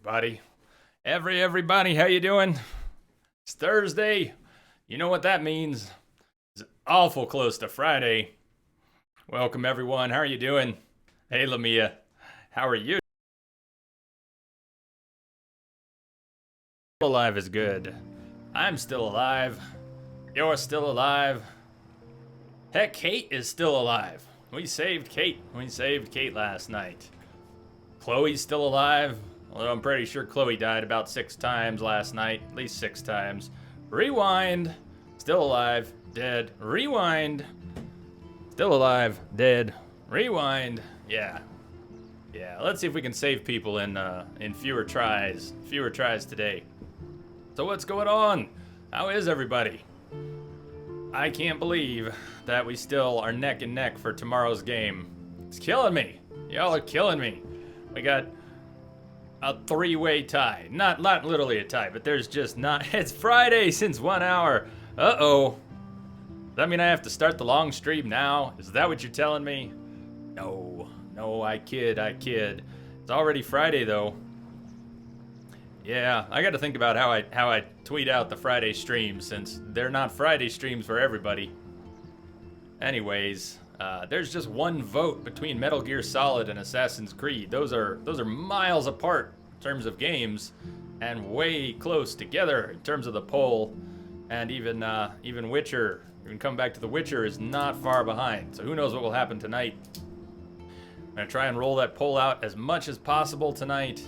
everybody. Everybody, how you doing? It's Thursday. You know what that means. It's awful close to Friday. Welcome, everyone. How are you doing? Hey, Lamia. How are you? Alive is good. I'm still alive. You're still alive. Heck, Kate is still alive. We saved Kate. We saved Kate last night. Chloe's still alive. Although I'm pretty sure Chloe died about 6 times last night. At least 6 times. Rewind. Still alive. Dead. Rewind. Still alive. Dead. Rewind. Yeah. Yeah. Let's see if we can save people in fewer tries. Fewer tries today. So what's going on? How is everybody? I can't believe that we still are neck and neck for tomorrow's game. It's killing me. Y'all are killing me. We got a 3-way tie. Not literally a tie, but there's just not. It's Friday since 1 hour. Uh-oh. Does that mean I have to start the long stream now? Is that what you're telling me? No, I kid. It's already Friday though. Yeah, I got to think about how I tweet out the Friday streams, since they're not Friday streams for everybody. Anyways, there's just one vote between Metal Gear Solid and Assassin's Creed. Those are miles apart in terms of games, and way close together in terms of the poll. And even Witcher, even come back to The Witcher, is not far behind. So who knows what will happen tonight. I'm gonna try and roll that poll out as much as possible tonight,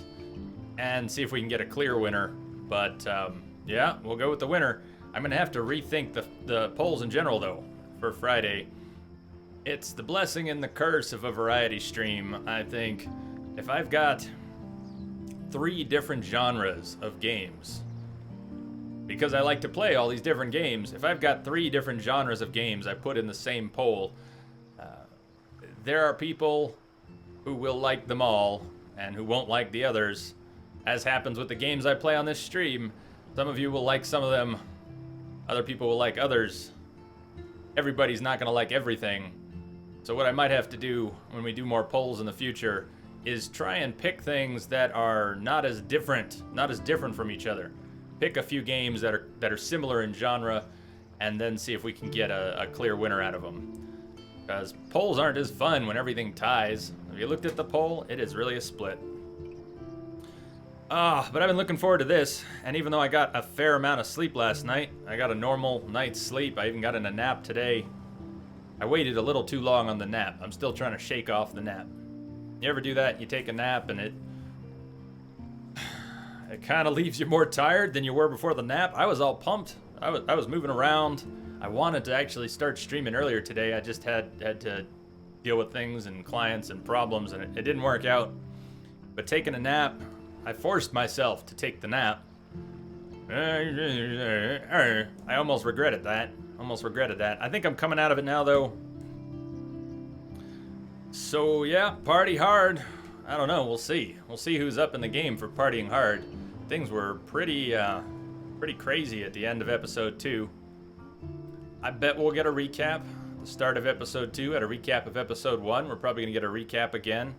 and see if we can get a clear winner. But yeah, we'll go with the winner. I'm gonna have to rethink the polls in general though for Friday. It's the blessing and the curse of a variety stream. I think if I've got 3 different genres of games, because I like to play all these different games, if I've got 3 different genres of games I put in the same poll, there are people who will like them all and who won't like the others. As happens with the games I play on this stream, some of you will like some of them, other people will like others. Everybody's not going to like everything. So what I might have to do when we do more polls in the future is try and pick things that are not as different from each other. Pick a few games that are similar in genre, and then see if we can get a clear winner out of them. Because polls aren't as fun when everything ties. Have you looked at the poll? It is really a split. But I've been looking forward to this, and even though I got a fair amount of sleep last night, I got a normal night's sleep, I even got in a nap today. I waited a little too long on the nap. I'm still trying to shake off the nap. You ever do that? You take a nap and it kind of leaves you more tired than you were before the nap. I was all pumped. I was moving around. I wanted to actually start streaming earlier today. I just had to deal with things and clients and problems, and it didn't work out. But taking a nap, I forced myself to take the nap. I almost regretted that. I think I'm coming out of it now, though. So yeah, party hard. I don't know. We'll see. We'll see who's up in the game for partying hard. Things were pretty crazy at the end of episode 2. I bet we'll get a recap. The start of episode 2 at a recap of episode 1. We're probably gonna get a recap again.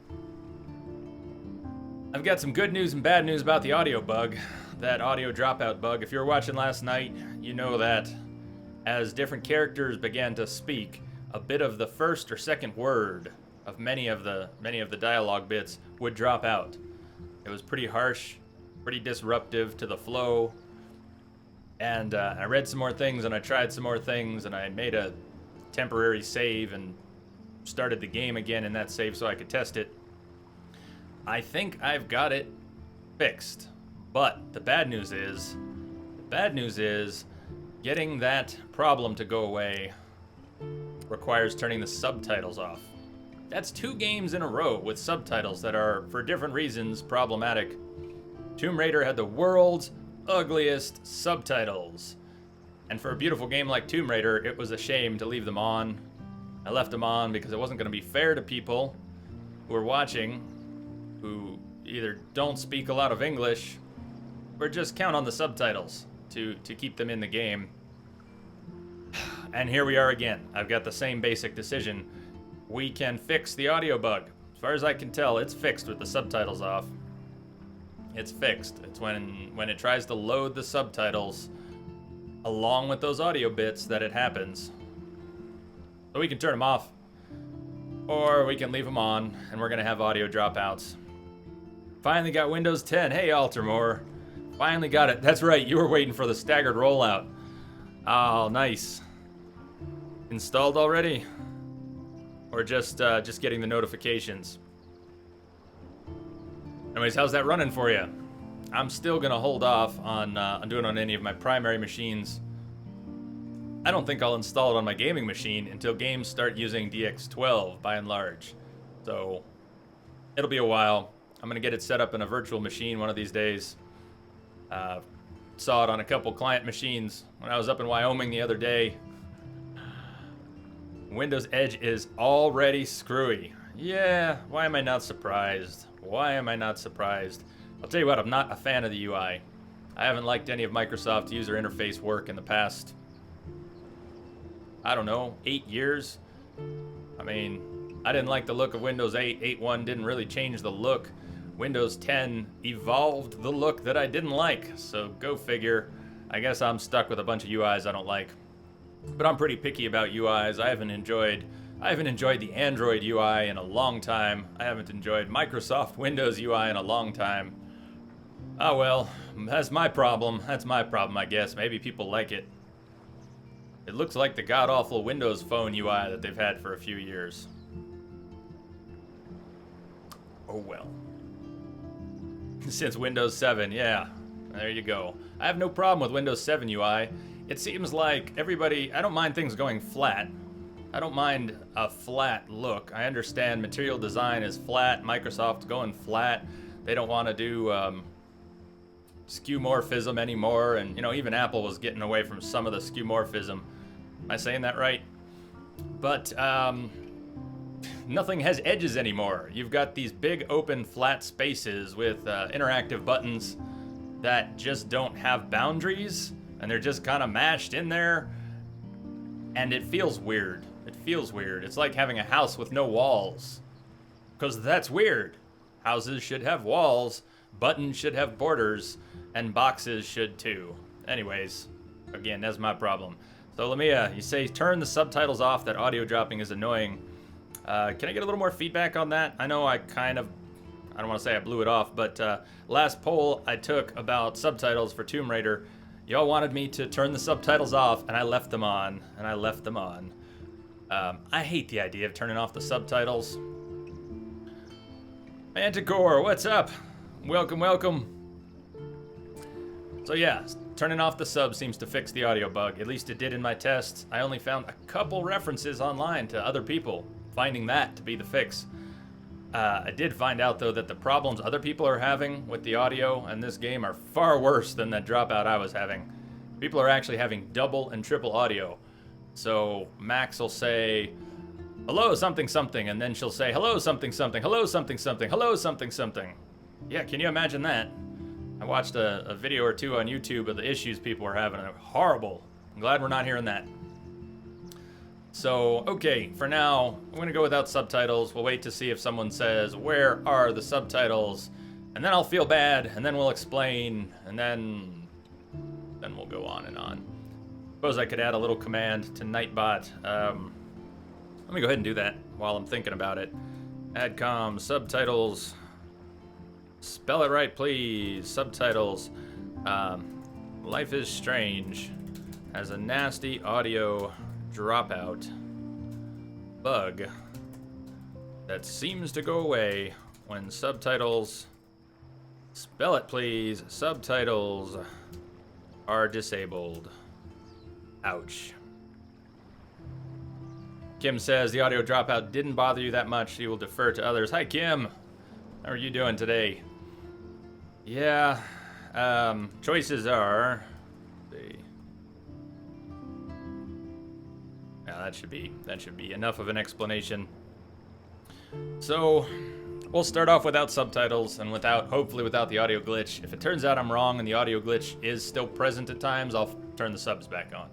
I've got some good news and bad news about the audio bug, that audio dropout bug. If you were watching last night, you know that as different characters began to speak, a bit of the first or second word of many of the dialogue bits would drop out. It was pretty harsh, pretty disruptive to the flow. And I read some more things, and I tried some more things, and I made a temporary save and started the game again in that save so I could test it. I think I've got it fixed, but the bad news is getting that problem to go away requires turning the subtitles off. That's 2 games in a row with subtitles that are, for different reasons, problematic. Tomb Raider had the world's ugliest subtitles, and for a beautiful game like Tomb Raider, it was a shame to leave them on. I left them on because it wasn't going to be fair to people who are watching, who either don't speak a lot of English or just count on the subtitles to keep them in the game. And here we are again. I've got the same basic decision. We can fix the audio bug. As far as I can tell, it's fixed with the subtitles off. It's fixed. It's when it tries to load the subtitles along with those audio bits that it happens. So we can turn them off, or we can leave them on, and we're gonna have audio dropouts. Finally got Windows 10. Hey, Altamore. Finally got it. That's right, you were waiting for the staggered rollout. Oh, nice. Installed already? Or just getting the notifications? Anyways, how's that running for you? I'm still gonna hold off on doing it on any of my primary machines. I don't think I'll install it on my gaming machine until games start using DX12 by and large. So it'll be a while. I'm gonna get it set up in a virtual machine one of these days. Saw it on a couple client machines when I was up in Wyoming the other day. Windows Edge is already screwy. Yeah, why am I not surprised? Why am I not surprised? I'll tell you what, I'm not a fan of the UI. I haven't liked any of Microsoft's user interface work in the past, I don't know, 8 years. I mean, I didn't like the look of Windows 8. 8.1 didn't really change the look. Windows 10 evolved the look that I didn't like. So go figure. I guess I'm stuck with a bunch of UIs I don't like. But I'm pretty picky about UIs. I haven't enjoyed the Android UI in a long time. I haven't enjoyed Microsoft Windows UI in a long time. Oh well, that's my problem. That's my problem, I guess. Maybe people like it. It looks like the god-awful Windows Phone UI that they've had for a few years. Oh well. Since Windows 7, yeah. There you go. I have no problem with Windows 7 UI. It seems like everybody... I don't mind things going flat. I don't mind a flat look. I understand material design is flat. Microsoft's going flat. They don't want to do skeuomorphism anymore. And, you know, even Apple was getting away from some of the skeuomorphism. Am I saying that right? But nothing has edges anymore. You've got these big open flat spaces with interactive buttons that just don't have boundaries, and they're just kind of mashed in there, and it feels weird. It feels weird. It's like having a house with no walls, because that's weird. Houses should have walls, buttons should have borders, and boxes should too. Anyways, again, that's my problem. So Lamia, you say turn the subtitles off, that audio dropping is annoying. Can I get a little more feedback on that? I know I don't want to say I blew it off, but last poll I took about subtitles for Tomb Raider, y'all wanted me to turn the subtitles off, and I left them on, I hate the idea of turning off the subtitles. Manticore, what's up? Welcome, welcome. So yeah, turning off the sub seems to fix the audio bug. At least it did in my tests. I only found a couple references online to other people finding that to be the fix. I did find out, though, that the problems other people are having with the audio in this game are far worse than that dropout I was having. People are actually having double and triple audio. So Max will say, hello something something, and then she'll say, hello something something, hello something something, hello something something. Yeah, can you imagine that? I watched a video or two on YouTube of the issues people were having. They're horrible. I'm glad we're not hearing that. So, okay, for now, I'm going to go without subtitles. We'll wait to see if someone says, where are the subtitles? And then I'll feel bad, and then we'll explain, and then we'll go on and on. Suppose I could add a little command to Nightbot. Let me go ahead and do that while I'm thinking about it. Adcom, subtitles. Spell it right, please. Subtitles. Life is Strange has a nasty audio dropout bug that seems to go away when subtitles, spell it please, subtitles are disabled. Ouch. Kim says the audio dropout didn't bother you that much. You will defer to others. Hi Kim, how are you doing today? Yeah, choices are, that should be enough of an explanation. So we'll start off without subtitles and hopefully without the audio glitch. If it turns out I'm wrong and the audio glitch is still present at times, I'll turn the subs back on.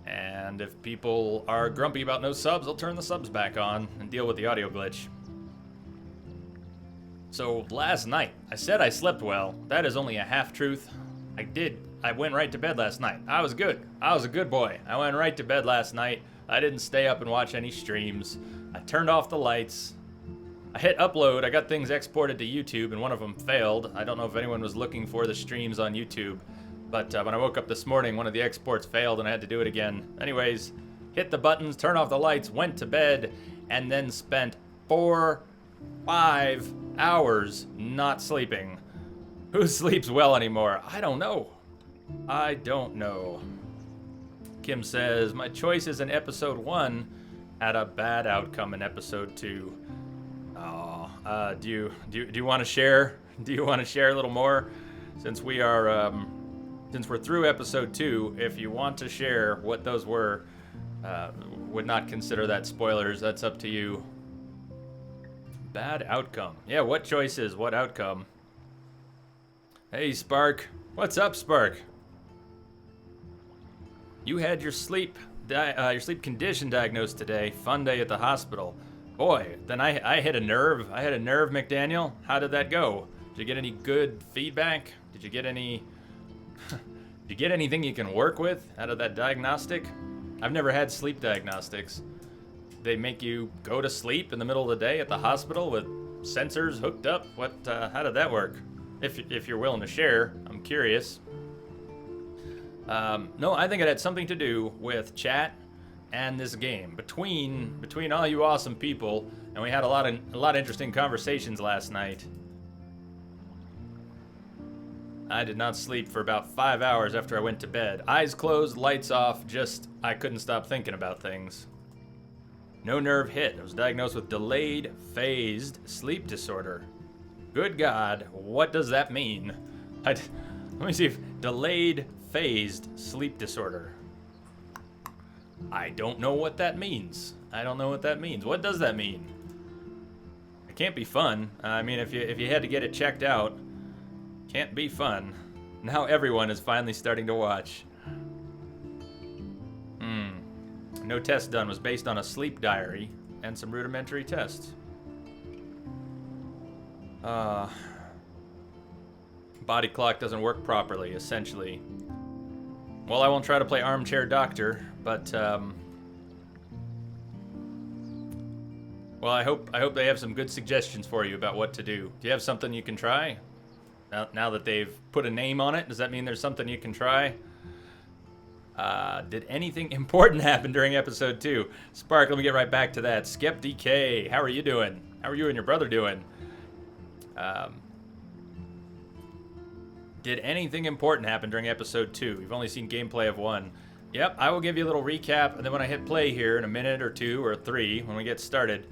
And if people are grumpy about no subs, I'll turn the subs back on and deal with the audio glitch. So last night, I said I slept well. That is only a half-truth. I went right to bed last night. I was good. I was a good boy. I went right to bed last night. I didn't stay up and watch any streams. I turned off the lights. I hit upload. I got things exported to YouTube, and one of them failed. I don't know if anyone was looking for the streams on YouTube, but when I woke up this morning, one of the exports failed, and I had to do it again. Anyways, hit the buttons, turn off the lights, went to bed, and then spent 5 hours not sleeping. Who sleeps well anymore? I don't know. I don't know. Kim says, my choices in episode 1 had a bad outcome in episode 2. Oh, do you want to share? Do you want to share a little more? Since we're through episode 2, if you want to share what those were, would not consider that spoilers. That's up to you. Bad outcome. Yeah, what choices? What outcome? Hey, Spark. What's up, Spark? You had your sleep condition diagnosed today. Fun day at the hospital. Boy, then I hit a nerve. I hit a nerve, McDaniel. How did that go? Did you get any good feedback? Did you get any... Did you get anything you can work with out of that diagnostic? I've never had sleep diagnostics. They make you go to sleep in the middle of the day at the hospital with sensors hooked up? What? How did that work? If you're willing to share, I'm curious. No, I think it had something to do with chat and this game. Between all you awesome people, and we had a lot of interesting conversations last night. I did not sleep for about 5 hours after I went to bed. Eyes closed, lights off, I couldn't stop thinking about things. No nerve hit. I was diagnosed with delayed phased sleep disorder. Good God, what does that mean? Let me see if delayed phased sleep disorder. I don't know what that means. I don't know what that means. What does that mean? It can't be fun. I mean, if you had to get it checked out, can't be fun. Now everyone is finally starting to watch. No test done. Was based on a sleep diary and some rudimentary tests. Body clock doesn't work properly, essentially. Well, I won't try to play armchair doctor, but well, I hope they have some good suggestions for you about what to do. Do you have something you can try? Now that they've put a name on it, does that mean there's something you can try? Did anything important happen during episode 2? Spark, let me get right back to that. Skep DK, how are you doing? How are you and your brother doing? Did anything important happen during episode 2? We've only seen gameplay of 1. Yep, I will give you a little recap, and then when I hit play here in a minute or 2 or 3, when we get started,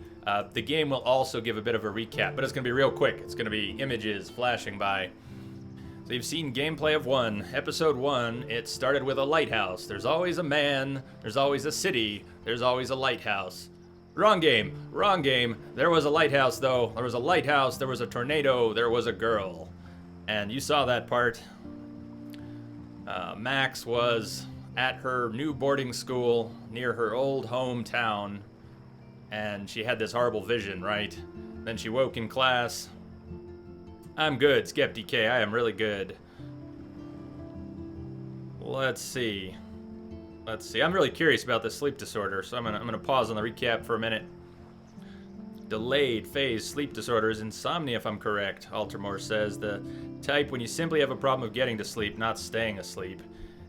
the game will also give a bit of a recap, but it's going to be real quick. It's going to be images flashing by. So you've seen gameplay of 1. Episode 1, it started with a lighthouse. There's always a man, there's always a city, there's always a lighthouse. Wrong game, wrong game. There was a lighthouse, though. There was a lighthouse, there was a tornado, there was a girl. And you saw that part. Max was at her new boarding school near her old hometown, and she had this horrible vision, right? Then she woke in class. I'm good, SkepDK, I am really good. Let's see. I'm really curious about this sleep disorder, so I'm gonna pause on the recap for a minute. Delayed phase sleep disorder is insomnia, if I'm correct, Altermore says. The type when you simply have a problem of getting to sleep, not staying asleep.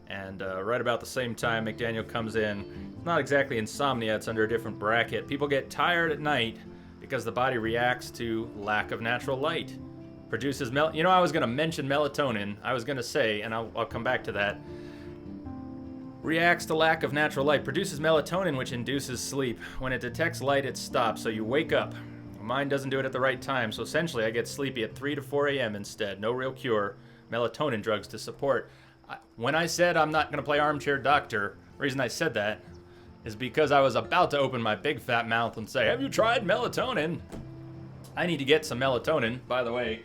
And right about the same time, McDaniel comes in. It's not exactly insomnia, it's under a different bracket. People get tired at night because the body reacts to lack of natural light. Produces you know, I was going to mention melatonin. I was going to say, and I'll come back to that. Reacts to lack of natural light. Produces melatonin, which induces sleep. When it detects light, it stops, so you wake up. Your mind doesn't do it at the right time, so essentially I get sleepy at 3 to 4 a.m. instead. No real cure. Melatonin drugs to support. When I said I'm not going to play armchair doctor, the reason I said that is because I was about to open my big fat mouth and say, have you tried melatonin? I need to get some melatonin. By the way,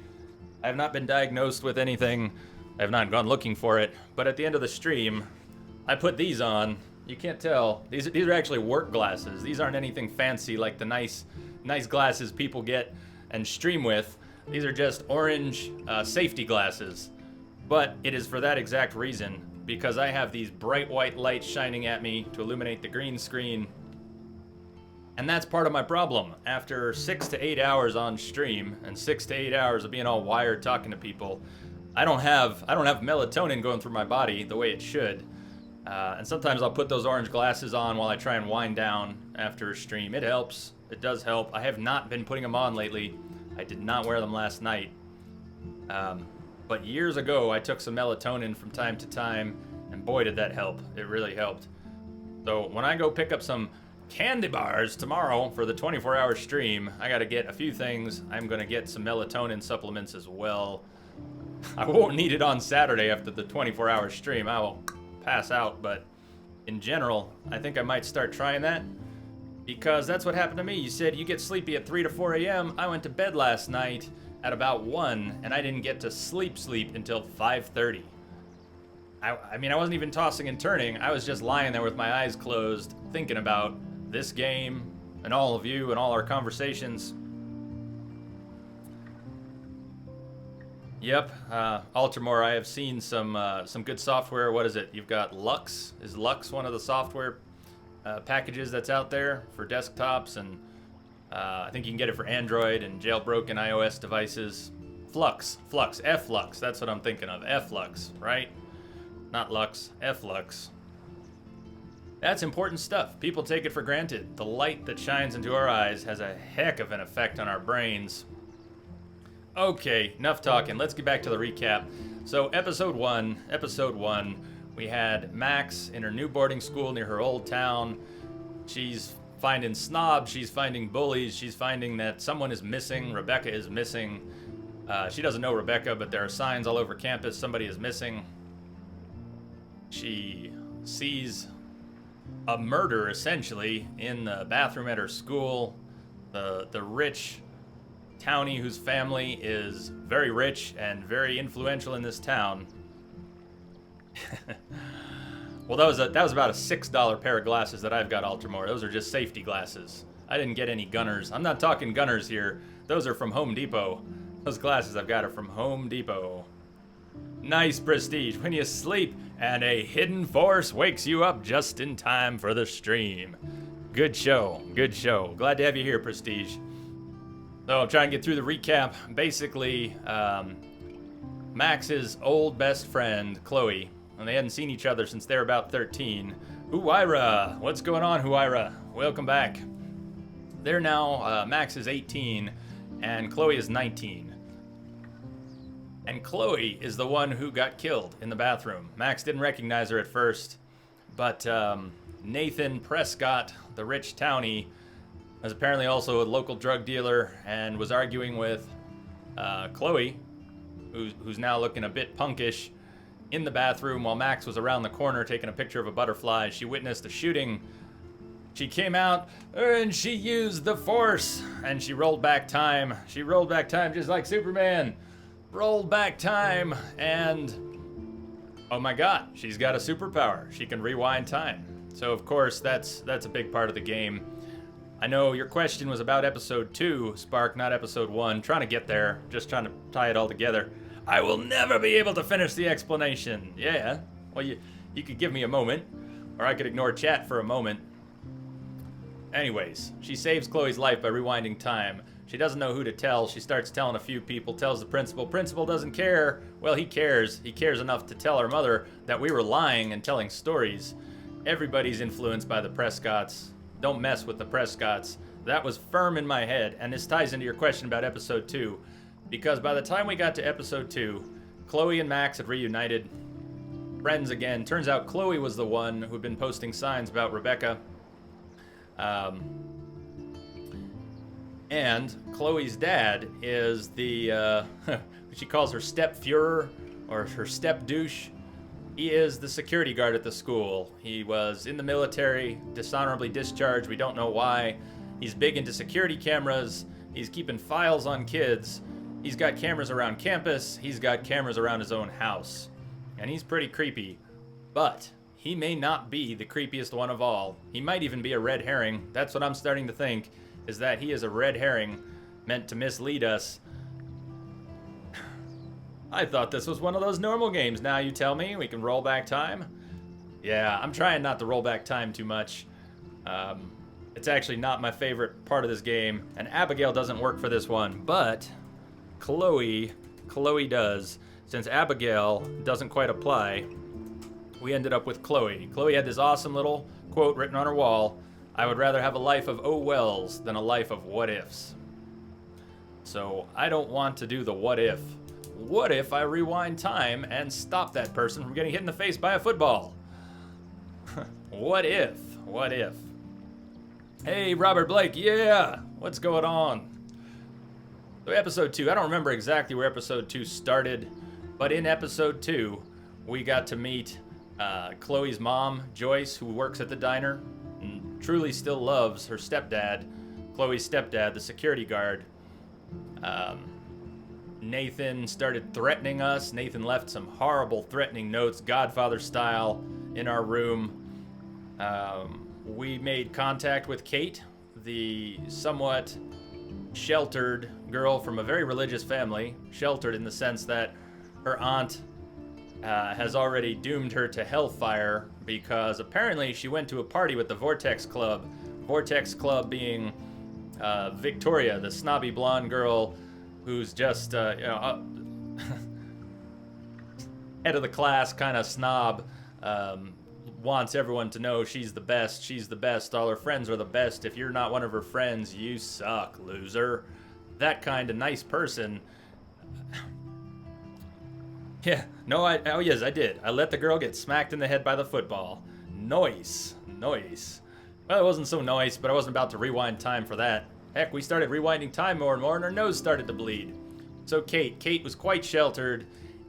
I have not been diagnosed with anything. I have not gone looking for it. But at the end of the stream, I put these on. You can't tell. These are actually work glasses. These aren't anything fancy like the nice glasses people get and stream with. These are just orange safety glasses. But it is for that exact reason, because I have these bright white lights shining at me to illuminate the green screen. And that's part of my problem. After 6 to 8 hours on stream and 6 to 8 hours of being all wired talking to people, I don't have melatonin going through my body the way it should. And sometimes I'll put those orange glasses on while I try and wind down after a stream. It helps. It does help. I have not been putting them on lately. I did not wear them last night. But years ago, I took some melatonin from time to time, and boy, did that help. It really helped. So when I go pick up some candy bars tomorrow for the 24-hour stream, I gotta get a few things. I'm gonna get some melatonin supplements as well. I won't need it on Saturday after the 24-hour stream. I will pass out, but in general, I think I might start trying that, because that's what happened to me. You said you get sleepy at 3 to 4 a.m. I went to bed last night at about 1, and I didn't get to sleep until 5:30. I mean, I wasn't even tossing and turning. I was just lying there with my eyes closed, thinking about this game and all of you and all our conversations. Yep, Ultramore, I have seen some good software. What is it? You've got Lux. Is Lux one of the software packages that's out there for desktops? And I think you can get it for Android and jailbroken iOS devices. Flux, F-Lux, that's what I'm thinking of. F-Lux, right? Not Lux, F-Lux. That's important stuff. People take it for granted. The light that shines into our eyes has a heck of an effect on our brains. Okay, enough talking. Let's get back to the recap. So episode one, we had Max in her new boarding school near her old town. She's finding snobs, she's finding bullies, she's finding that someone is missing. Rebecca is missing. She doesn't know Rebecca, but there are signs all over campus. Somebody is missing. She sees a murder, essentially, in the bathroom at her school. The rich townie whose family is very rich and very influential in this town. Well, that was about a $6 pair of glasses that I've got, Ultramore. Those are just safety glasses. I didn't get any Gunners. I'm not talking Gunners here. Those are from Home Depot. Those glasses I've got are from Home Depot. Nice, Prestige. When you sleep and a hidden force wakes you up just in time for the stream. Good show. Good show. Glad to have you here, Prestige. So I'm trying to get through the recap. Basically, Max's old best friend, Chloe, and they hadn't seen each other since they were about 13. Huayra! What's going on, Huayra? Welcome back. They're now, Max is 18, and Chloe is 19. And Chloe is the one who got killed in the bathroom. Max didn't recognize her at first, but Nathan Prescott, the rich townie, was apparently also a local drug dealer and was arguing with Chloe, who's now looking a bit punkish, in the bathroom while Max was around the corner taking a picture of a butterfly. She witnessed a shooting. She came out and she used the Force, and she rolled back time. She rolled back time just like Superman. Rolled back time, and oh my god, she's got a superpower. She can rewind time. So of course that's a big part of the game. I know your question was about episode 2, Spark, not episode 1. Trying to get there, just trying to tie it all together. I will never be able to finish the explanation. Yeah, well you could give me a moment, or I could ignore chat for a moment. Anyways, she saves Chloe's life by rewinding time. She doesn't know who to tell. She starts telling a few people, tells the principal. Principal doesn't care. Well, he cares. He cares enough to tell her mother that we were lying and telling stories. Everybody's influenced by the Prescotts. Don't mess with the Prescotts. That was firm in my head, and this ties into your question about episode 2. Because by the time we got to episode 2, Chloe and Max had reunited. Friends again. Turns out Chloe was the one who'd been posting signs about Rebecca. And Chloe's dad is the, she calls her step-Fuhrer, or her step-douche. He is the security guard at the school. He was in the military, dishonorably discharged, we don't know why. He's big into security cameras, he's keeping files on kids, he's got cameras around campus, he's got cameras around his own house. And he's pretty creepy, but he may not be the creepiest one of all. He might even be a red herring. That's what I'm starting to think, is that he is a red herring meant to mislead us. I thought this was one of those normal games. Now you tell me we can roll back time? Yeah, I'm trying not to roll back time too much. It's actually not my favorite part of this game, and Abigail doesn't work for this one, but Chloe does. Since Abigail doesn't quite apply, we ended up with Chloe. Chloe had this awesome little quote written on her wall: "I would rather have a life of oh wells than a life of what ifs." So I don't want to do the what if. What if I rewind time and stop that person from getting hit in the face by a football? What if? What if? Hey, Robert Blake, yeah! What's going on? So episode 2, I don't remember exactly where episode 2 started, but in episode 2, we got to meet Chloe's mom, Joyce, who works at the diner and truly still loves her stepdad, Chloe's stepdad, the security guard. Nathan started threatening us. Nathan left some horrible threatening notes, Godfather style, in our room. We made contact with Kate, the somewhat sheltered girl from a very religious family. Sheltered in the sense that her aunt has already doomed her to hellfire because apparently she went to a party with the Vortex Club. Vortex Club being Victoria, the snobby blonde girl who's just, head of the class kind of snob. Wants everyone to know she's the best, all her friends are the best. If you're not one of her friends, you suck, loser. That kind of nice person. Yeah, no, oh yes, I did. I let the girl get smacked in the head by the football. Nice. Well, it wasn't so nice, but I wasn't about to rewind time for that. Heck, we started rewinding time more and more, and her nose started to bleed. So Kate was quite sheltered,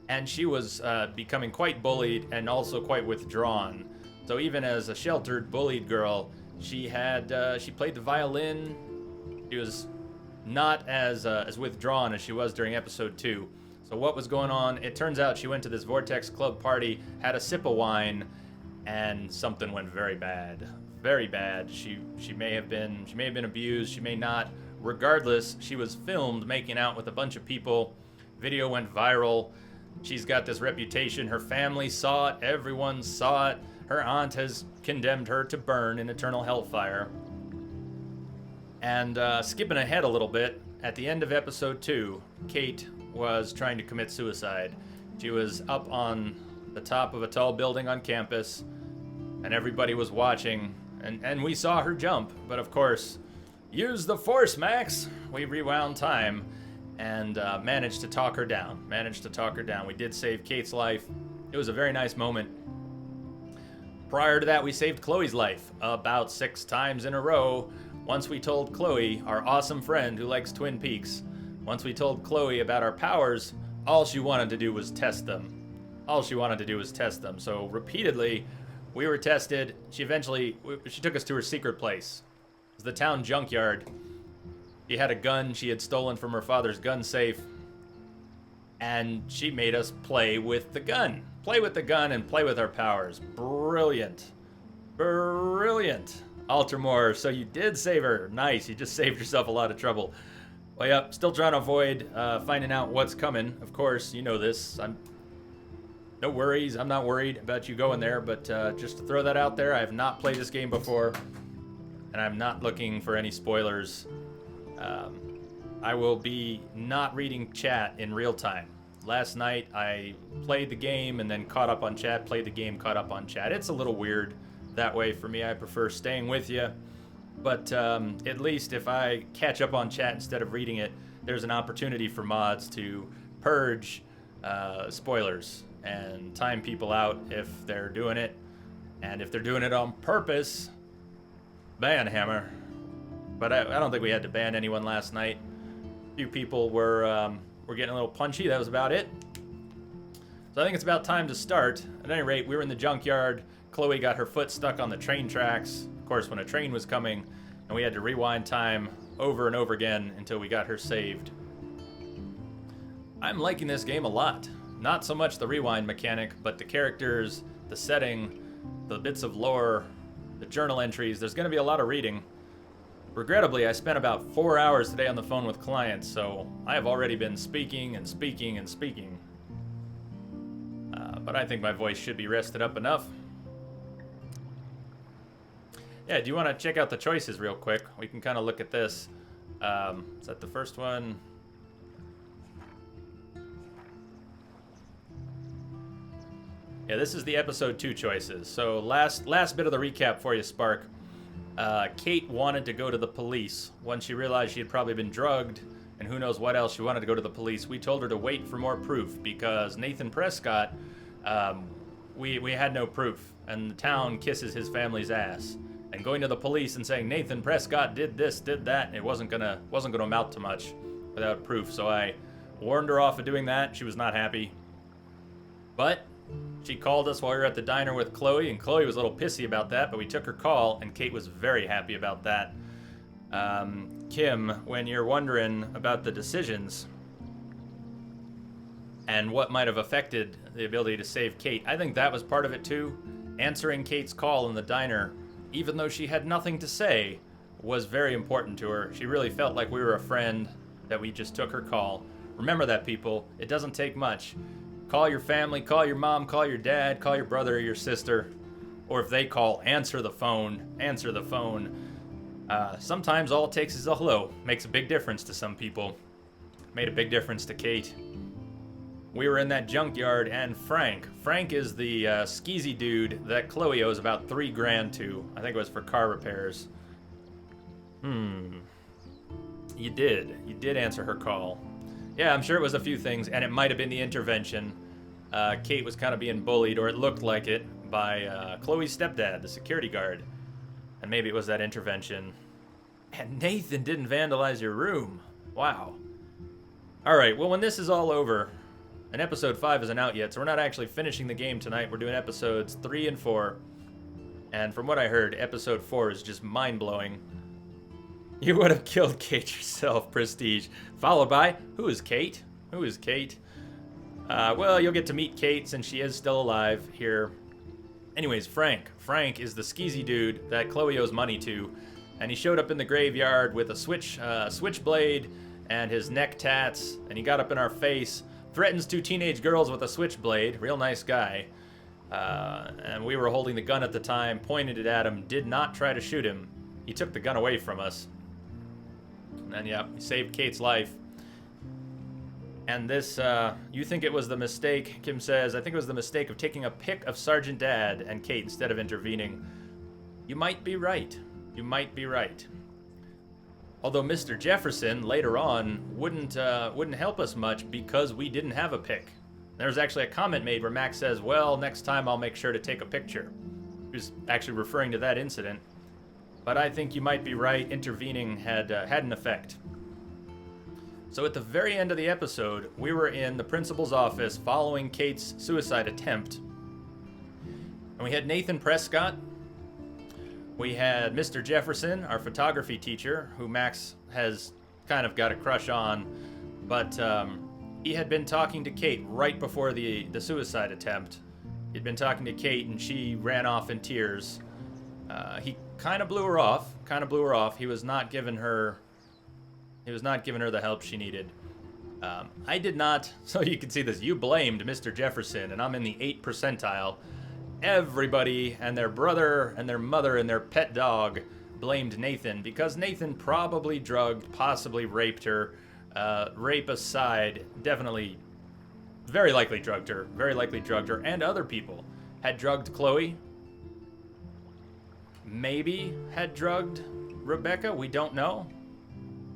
and she was becoming quite bullied and also quite withdrawn. So even as a sheltered, bullied girl, she played the violin. She was not as withdrawn as she was during episode 2. So what was going on? It turns out she went to this Vortex Club party, had a sip of wine, and something went very bad. Very bad. She may have been abused, she may not. Regardless, she was filmed making out with a bunch of people. Video went viral. She's got this reputation. Her family saw it, everyone saw it. Her aunt has condemned her to burn in eternal hellfire. And skipping ahead a little bit, at the end of episode 2, Kate was trying to commit suicide. She was up on the top of a tall building on campus, and everybody was watching, and we saw her jump. But of course, use the force, Max! We rewound time and managed to talk her down. We did save Kate's life. It was a very nice moment. Prior to that, we saved Chloe's life about 6 times in a row. Once we told Chloe, our awesome friend who likes Twin Peaks, once we told Chloe about our powers, all she wanted to do was test them. So repeatedly, we were tested. She took us to her secret place. It was the town junkyard. She had a gun she had stolen from her father's gun safe, and she made us play with the gun. And play with our powers. Brilliant. Altamore, so you did save her. Nice, you just saved yourself a lot of trouble. Well, yep, still trying to avoid finding out what's coming. Of course, you know this. No worries, I'm not worried about you going there, but just to throw that out there, I have not played this game before, and I'm not looking for any spoilers. I will be not reading chat in real time. Last night, I played the game and then caught up on chat, played the game, caught up on chat. It's a little weird that way for me. I prefer staying with you. But at least if I catch up on chat instead of reading it, there's an opportunity for mods to purge spoilers and time people out if they're doing it. And if they're doing it on purpose, ban Hammer. But I don't think we had to ban anyone last night. A few people were getting a little punchy. That was about it. So I think it's about time to start. At any rate, we were in the junkyard. Chloe got her foot stuck on the train tracks, of course, when a train was coming, and we had to rewind time over and over again until we got her saved. I'm liking this game a lot. Not so much the rewind mechanic, but the characters, the setting, the bits of lore, the journal entries. There's going to be a lot of reading. Regrettably, I spent about 4 hours today on the phone with clients, so I have already been speaking and speaking and speaking. but I think my voice should be rested up enough. Yeah, do you want to check out the choices real quick? We can kind of look at this. Is that the first one? Yeah, this is the episode 2 choices. So last bit of the recap for you, Spark. Kate wanted to go to the police when she realized she had probably been drugged, and who knows what else. She wanted to go to the police. We told her to wait for more proof because Nathan Prescott, we had no proof, and the town kisses his family's ass. And going to the police and saying Nathan Prescott did this, did that, it wasn't gonna amount to much without proof. So I warned her off of doing that. She was not happy. But she called us while we were at the diner with Chloe, and Chloe was a little pissy about that, but we took her call, and Kate was very happy about that. Kim, when you're wondering about the decisions and what might have affected the ability to save Kate, I think that was part of it too. Answering Kate's call in the diner, even though she had nothing to say, was very important to her. She really felt like we were a friend, that we just took her call. Remember that, people. It doesn't take much. Call your family, call your mom, call your dad, call your brother or your sister. Or if they call, answer the phone. Answer the phone. Sometimes all it takes is a hello. Makes a big difference to some people. Made a big difference to Kate. We were in that junkyard, and Frank is the skeezy dude that Chloe owes about $3,000 to. I think it was for car repairs. You did answer her call. Yeah, I'm sure it was a few things, and it might have been the intervention. Kate was kind of being bullied, or it looked like it, by Chloe's stepdad, the security guard. And maybe it was that intervention. And Nathan didn't vandalize your room. Wow. Alright, well, when this is all over, and episode 5 isn't out yet, so we're not actually finishing the game tonight. We're doing episodes 3 and 4. And from what I heard, episode 4 is just mind-blowing. You would have killed Kate yourself, Prestige. Followed by, who is Kate? Who is Kate? Well, you'll get to meet Kate since she is still alive here. Anyways, Frank. Frank is the skeezy dude that Chloe owes money to. And he showed up in the graveyard with a switchblade and his neck tats. And he got up in our face. Threatens 2 teenage girls with a switchblade. Real nice guy. And we were holding the gun at the time, pointed it at him, did not try to shoot him. He took the gun away from us. And yeah, he saved Kate's life. And this, you think it was the mistake, Kim says, I think it was the mistake of taking a pic of Sergeant Dad and Kate instead of intervening. You might be right. You might be right. Although Mr. Jefferson, later on, wouldn't help us much because we didn't have a pic. There's actually a comment made where Max says, well, next time I'll make sure to take a picture. He was actually referring to that incident. But I think you might be right, intervening had an effect. So at the very end of the episode, we were in the principal's office following Kate's suicide attempt. And we had Nathan Prescott. We had Mr. Jefferson, our photography teacher, who Max has kind of got a crush on. But he had been talking to Kate right before the suicide attempt. He'd been talking to Kate and she ran off in tears. He kind of blew her off. He was not giving her the help she needed. I did not, so you can see this, you blamed Mr. Jefferson, and I'm in the 8th percentile. Everybody and their brother and their mother and their pet dog blamed Nathan because Nathan probably drugged, possibly raped her. Rape aside, definitely, very likely drugged her, and other people. Had drugged Chloe. Maybe had drugged Rebecca, we don't know.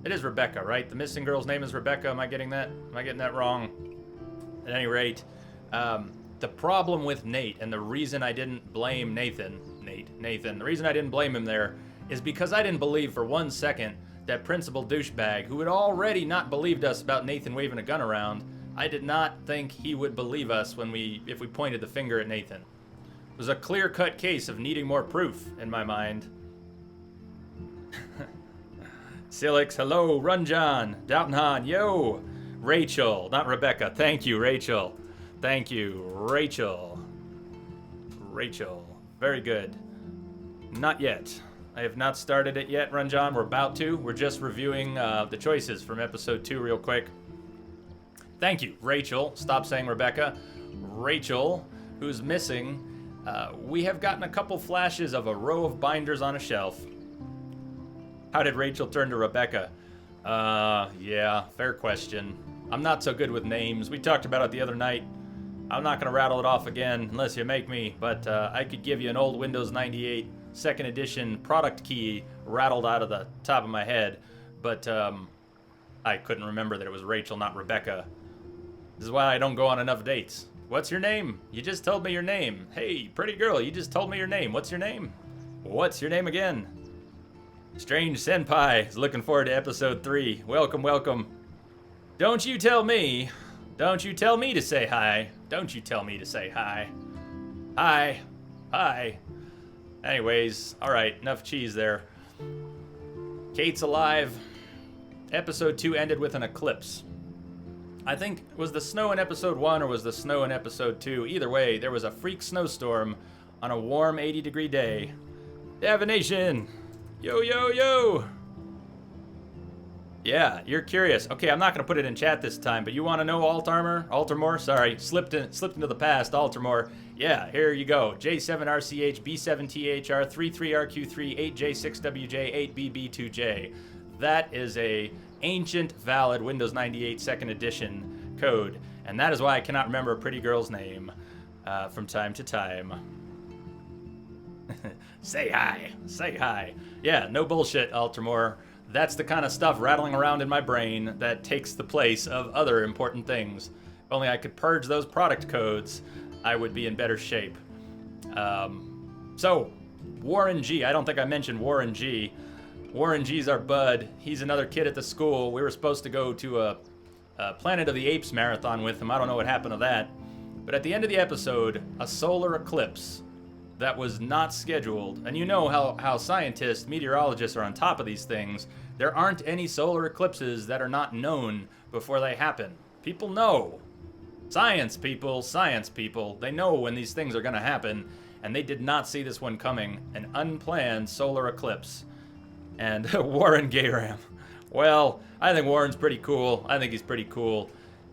It is Rebecca, right? The missing girl's name is Rebecca. Am I getting that wrong? At any rate, the problem with Nate, and the reason I didn't blame Nathan, the reason I didn't blame him there is because I didn't believe for 1 second that principal douchebag, who had already not believed us about Nathan waving a gun around, I did not think he would believe us if we pointed the finger at Nathan. It was a clear-cut case of needing more proof, in my mind. Silix, hello. Runjon, Doubtnhan, yo. Rachel, not Rebecca. Thank you, Rachel. Thank you, Rachel. Rachel, very good. Not yet. I have not started it yet, Runjon. We're about to. We're just reviewing the choices from episode 2 real quick. Thank you, Rachel. Stop saying Rebecca. Rachel who's missing. We have gotten a couple flashes of a row of binders on a shelf. How did Rachel turn to Rebecca? Yeah, fair question. I'm not so good with names. We talked about it the other night. I'm not going to rattle it off again unless you make me, but I could give you an old Windows 98 second edition product key rattled out of the top of my head, but I couldn't remember that it was Rachel, not Rebecca. This is why I don't go on enough dates. What's your name? You just told me your name. Hey, pretty girl, you just told me your name. What's your name? What's your name again? Strange Senpai is looking forward to episode 3. Welcome, welcome. Don't you tell me to say hi. Don't you tell me to say hi. Hi. Hi. Anyways, alright, enough cheese there. Kate's alive. Episode 2 ended with an eclipse. I think, was the snow in episode 1 or was the snow in episode 2? Either way, there was a freak snowstorm on a warm 80-degree day. Divination! Yo, yo, yo! Yeah, you're curious. Okay, I'm not going to put it in chat this time, but you want to know Altamore? Sorry, slipped into the past, Altamore. Yeah, here you go. J7RCH, B7THR, 33RQ3, 8J6WJ, 8BB2J. That is a ancient, valid Windows 98 second edition code, and that is why I cannot remember a pretty girl's name from time to time. Say hi. Say hi. Yeah, no bullshit, Altamore. That's the kind of stuff rattling around in my brain that takes the place of other important things. If only I could purge those product codes, I would be in better shape. So, Warren G. I don't think I mentioned Warren G. Warren G's our bud. He's another kid at the school. We were supposed to go to a Planet of the Apes marathon with him. I don't know what happened to that. But at the end of the episode, a solar eclipse that was not scheduled. And you know how scientists, meteorologists are on top of these things. There aren't any solar eclipses that are not known before they happen. People know. Science people, they know when these things are going to happen. And they did not see this one coming. An unplanned solar eclipse. And Warren Gayram. Well, I think Warren's pretty cool. I think he's pretty cool.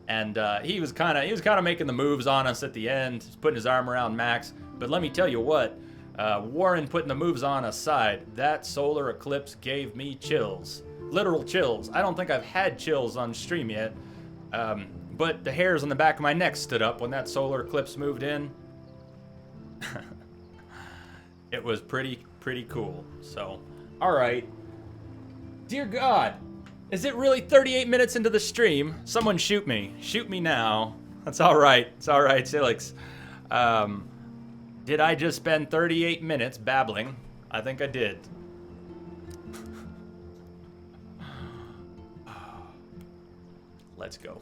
And he was kind of making the moves on us at the end. He's putting his arm around Max. But let me tell you what, Warren putting the moves on aside, that solar eclipse gave me chills. Literal chills. I don't think I've had chills on stream yet. But the hairs on the back of my neck stood up when that solar eclipse moved in. It was pretty cool. So, alright. Dear God, is it really 38 minutes into the stream? Someone shoot me. Shoot me now. That's alright. It's alright, Silix. Did I just spend 38 minutes babbling? I think I did. Let's go.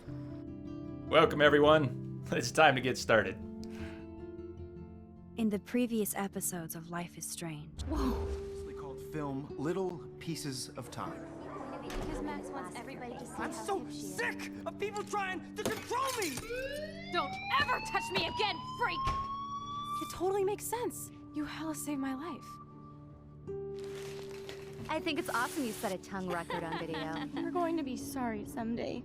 Welcome, everyone. It's time to get started. In the previous episodes of Life is Strange. Whoa! It's called film Little Pieces of Time. Because Max wants everybody to see I'm how so cute she is. sick of people trying to control me! Don't ever touch me again, freak! It totally makes sense. You hella saved my life. I think it's awesome you set a tongue record on video. You're going to be sorry someday.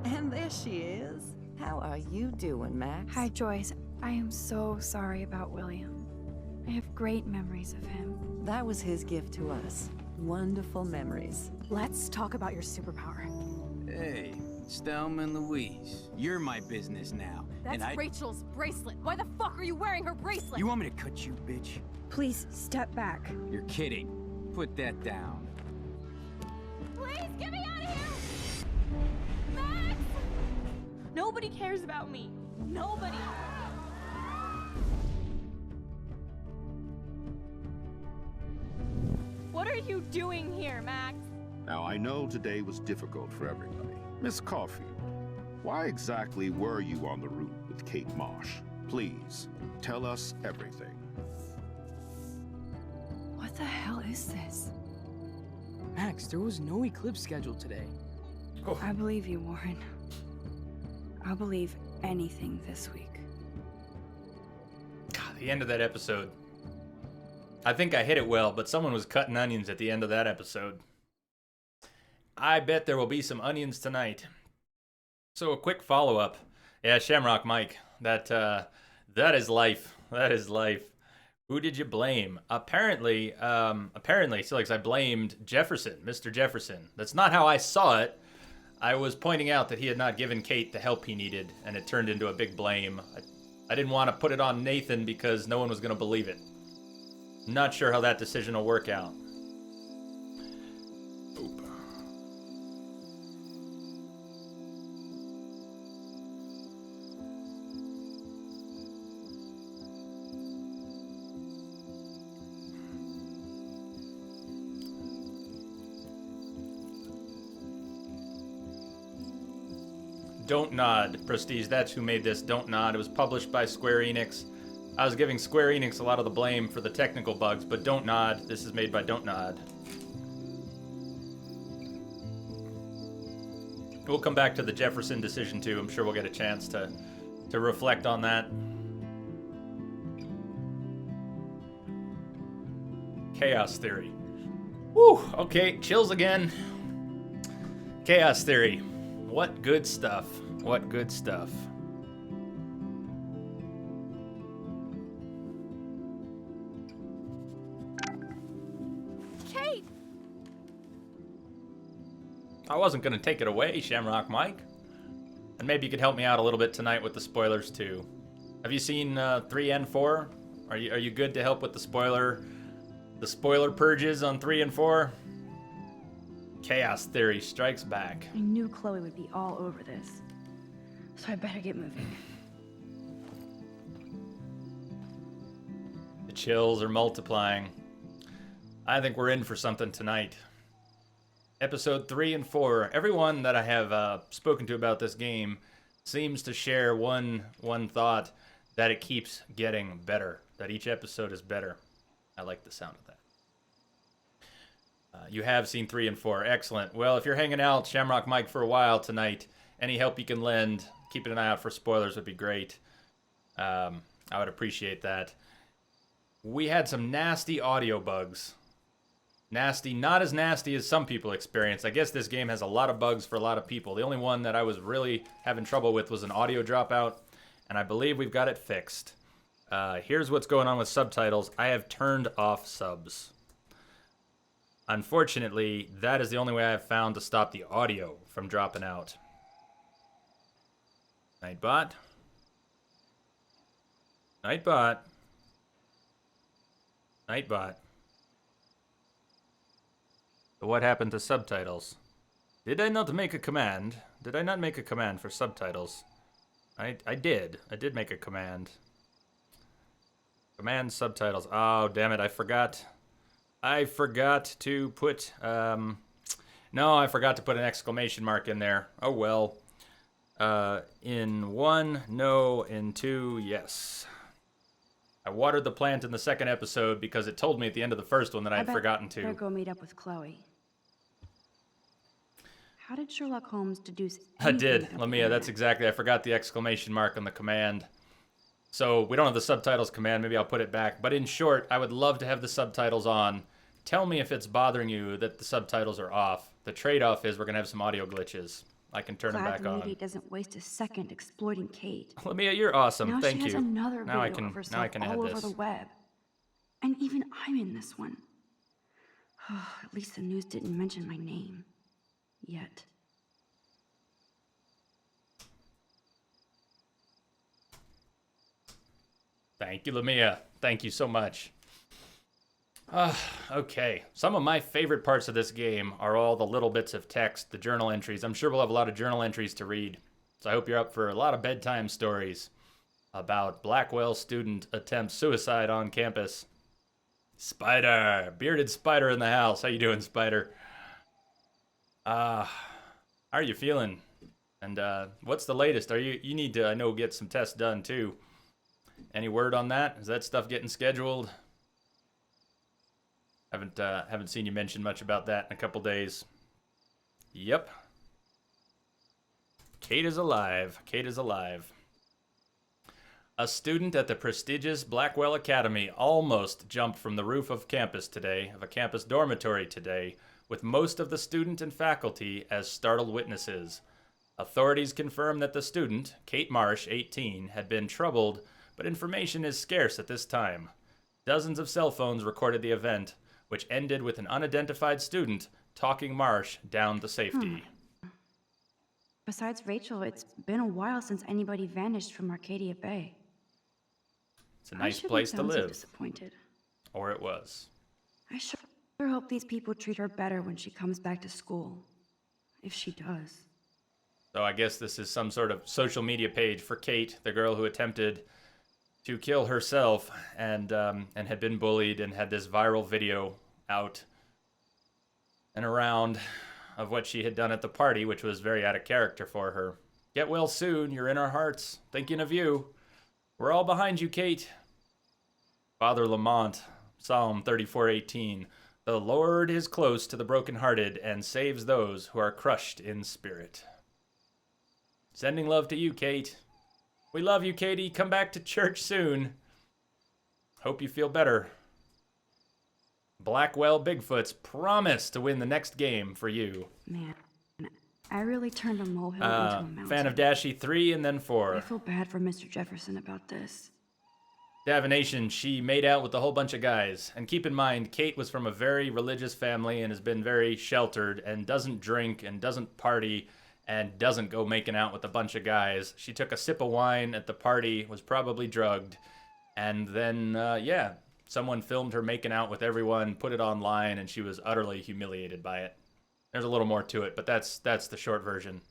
And there she is. How are you doing, Max? Hi, Joyce. I am so sorry about William. I have great memories of him. That was his gift to us. Wonderful memories. Let's talk about your superpower. Hey, it's Thelma and Louise. You're my business now. That's Rachel's bracelet. Why the fuck are you wearing her bracelet? You want me to cut you, bitch? Please, step back. You're kidding. Put that down. Please, get me out of here! Max! Nobody cares about me. Nobody. What are you doing here, Max? Now, I know today was difficult for everybody. Miss Caulfield, why exactly were you on the route with Kate Marsh? Please, tell us everything. What the hell is this? Max, there was no eclipse scheduled today. Oh. I believe you, Warren. I'll believe anything this week. God, the end of that episode. I think I hit it well, but someone was cutting onions at the end of that episode. I bet there will be some onions tonight. So a quick follow-up. Yeah, Shamrock Mike. That is life. That is life. Who did you blame? Apparently, Silix, I blamed Jefferson, Mr. Jefferson. That's not how I saw it. I was pointing out that he had not given Kate the help he needed, and it turned into a big blame. I didn't want to put it on Nathan because no one was going to believe it. Not sure how that decision will work out. Oop. Don't Nod, Prestige, that's who made this. Don't Nod. It was published by Square Enix. I was giving Square Enix a lot of the blame for the technical bugs, but Don't Nod, this is made by Don't Nod. We'll come back to the Jefferson decision too. I'm sure we'll get a chance to reflect on that. Chaos Theory. Woo, okay, chills again. Chaos Theory. What good stuff. What good stuff. Kate! I wasn't going to take it away, Shamrock Mike. And maybe you could help me out a little bit tonight with the spoilers too. Have you seen 3 and 4? Are you good to help with the spoiler purges on 3 and 4? Chaos Theory strikes back. I knew Chloe would be all over this, so I better get moving. The chills are multiplying. I think we're in for something tonight. Episode 3 and 4. Everyone that I have spoken to about this game seems to share one thought, that it keeps getting better, that each episode is better. I like the sound of that. You have seen 3 and 4. Excellent. Well, if you're hanging out, Shamrock Mike, for a while tonight, any help you can lend, keeping an eye out for spoilers would be great. I would appreciate that. We had some nasty audio bugs. Nasty, not as nasty as some people experience. I guess this game has a lot of bugs for a lot of people. The only one that I was really having trouble with was an audio dropout, and I believe we've got it fixed. Here's what's going on with subtitles. I have turned off subs. Unfortunately, that is the only way I've found to stop the audio from dropping out. Nightbot. Nightbot. Nightbot. So what happened to subtitles? Did I not make a command? Did I not make a command for subtitles? I did. I did make a command. Command subtitles. Oh, damn it. I forgot to put, no, I forgot to put an exclamation mark in there. Oh, well. In 1, no. In 2, yes. I watered the plant in the second episode because it told me at the end of the first one that I had forgotten to. Better go meet up with Chloe. How did Sherlock Holmes deduce I did, anything about Lamia, the that's internet? exactly, I forgot the exclamation mark on the command. So we don't have the subtitles command, maybe I'll put it back. But in short, I would love to have the subtitles on. Tell me if it's bothering you that the subtitles are off. The trade-off is we're gonna have some audio glitches. I can turn them Glad back on. Moody doesn't waste a second exploiting Kate. Lamia, you're awesome, Now thank she has you. another Now I video can, of now herself I can add all this. over the web. And even I'm in this one. At least the news didn't mention my name. Yet. Thank you, Lamia. Thank you so much. Okay. Some of my favorite parts of this game are all the little bits of text, the journal entries. I'm sure we'll have a lot of journal entries to read. So I hope you're up for a lot of bedtime stories about Blackwell student attempts suicide on campus. Spider! Bearded Spider in the house. How you doing, Spider? How are you feeling? And what's the latest? You need to, I know, get some tests done too. Any word on that? Is that stuff getting scheduled? Haven't seen you mention much about that in a couple days. Yep. Kate is alive. Kate is alive. A student at the prestigious Blackwell Academy almost jumped from the roof of a campus dormitory today, with most of the student and faculty as startled witnesses. Authorities confirmed that the student, Kate Marsh, 18, had been troubled, but information is scarce at this time. Dozens of cell phones recorded the event, which ended with an unidentified student talking Marsh down to safety. Besides Rachel, it's been a while since anybody vanished from Arcadia Bay. It's a nice place to live. Disappointed. Or it was. I sure hope these people treat her better when she comes back to school. If she does. So I guess this is some sort of social media page for Kate, the girl who attempted to kill herself and had been bullied and had this viral video out and around of what she had done at the party, which was very out of character for her. Get well soon. You're in our hearts. Thinking of you. We're all behind you, Kate. Father Lamont, Psalm 34:18. The Lord is close to the brokenhearted and saves those who are crushed in spirit. Sending love to you, Kate. We love you, Katie. Come back to church soon. Hope you feel better. Blackwell Bigfoots promise to win the next game for you. Man, I really turned a molehill into a mountain. Fan of Dashie 3 and then 4. I feel bad for Mr. Jefferson about this. Davenation, she made out with a whole bunch of guys. And keep in mind, Kate was from a very religious family and has been very sheltered and doesn't drink and doesn't party and doesn't go making out with a bunch of guys. She took a sip of wine at the party, was probably drugged, and then, someone filmed her making out with everyone, put it online, and she was utterly humiliated by it. There's a little more to it, but that's the short version.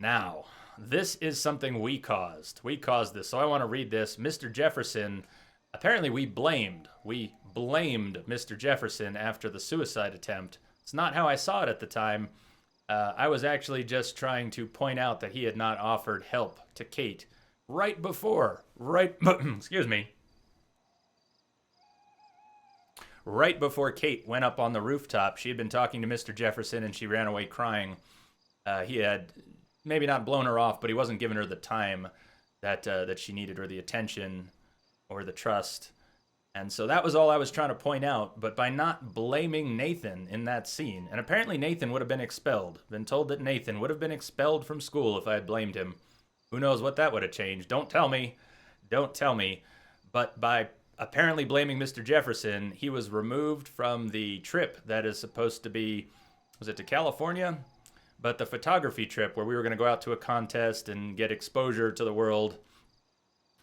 Now, this is something we caused. We caused this, so I want to read this. Mr. Jefferson, apparently we blamed Mr. Jefferson after the suicide attempt. It's not how I saw it at the time. I was actually just trying to point out that he had not offered help to Kate right before Kate went up on the rooftop. She had been talking to Mr. Jefferson and she ran away crying. He had maybe not blown her off, but he wasn't giving her the time that she needed, or the attention or the trust. And so that was all I was trying to point out. But by not blaming Nathan in that scene, and apparently Nathan would have been expelled. Been told that Nathan would have been expelled from school if I had blamed him. Who knows what that would have changed? Don't tell me. But by apparently blaming Mr. Jefferson, he was removed from the trip that is supposed to be, was it to California? But the photography trip where we were going to go out to a contest and get exposure to the world.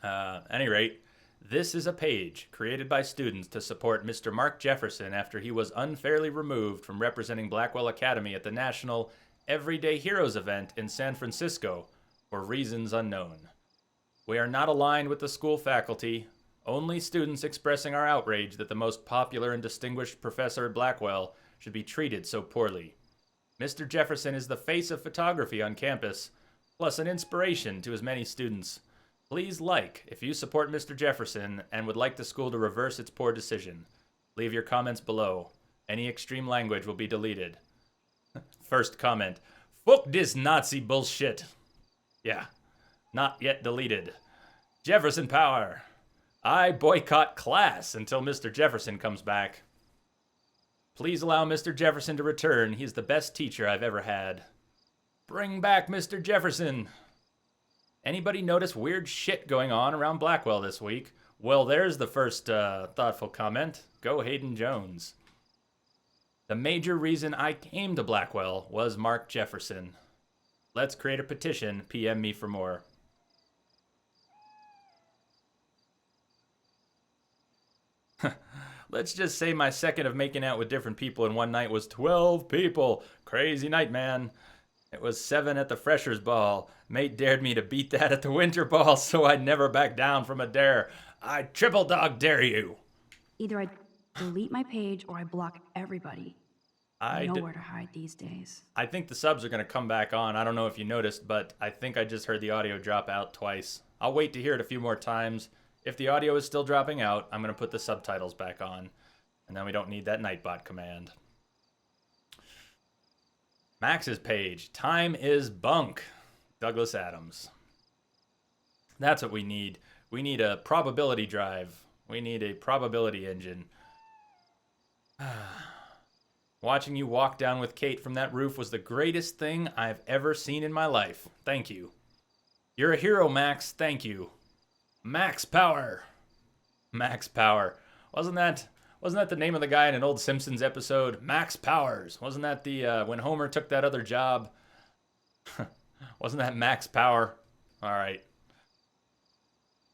At any rate, this is a page created by students to support Mr. Mark Jefferson after he was unfairly removed from representing Blackwell Academy at the National Everyday Heroes event in San Francisco for reasons unknown. We are not aligned with the school faculty, only students expressing our outrage that the most popular and distinguished professor at Blackwell should be treated so poorly. Mr. Jefferson is the face of photography on campus, plus an inspiration to as many students. Please like if you support Mr. Jefferson and would like the school to reverse its poor decision. Leave your comments below. Any extreme language will be deleted. First comment. Fuck this Nazi bullshit. Yeah. Not yet deleted. Jefferson power. I boycott class until Mr. Jefferson comes back. Please allow Mr. Jefferson to return. He's the best teacher I've ever had. Bring back Mr. Jefferson. Anybody notice weird shit going on around Blackwell this week? Well, there's the first thoughtful comment. Go Hayden Jones. The major reason I came to Blackwell was Mark Jefferson. Let's create a petition. PM me for more. Let's just say my second of making out with different people in one night was 12 people. Crazy night, man. It was 7 at the freshers' ball. Mate dared me to beat that at the winter ball, so I'd never back down from a dare. I triple dog dare you. Either I delete my page or I block everybody. I know where to hide these days. I think the subs are going to come back on. I don't know if you noticed, but I think I just heard the audio drop out twice. I'll wait to hear it a few more times. If the audio is still dropping out, I'm going to put the subtitles back on. And then we don't need that Nightbot command. Max's page. Time is bunk. Douglas Adams. That's what we need. We need a probability drive. We need a probability engine. Watching you walk down with Kate from that roof was the greatest thing I've ever seen in my life. Thank you. You're a hero, Max. Thank you. Max Power. Max Power. Wasn't that the name of the guy in an old Simpsons episode? Max Powers. Wasn't that the when Homer took that other job? Wasn't that Max Power? All right.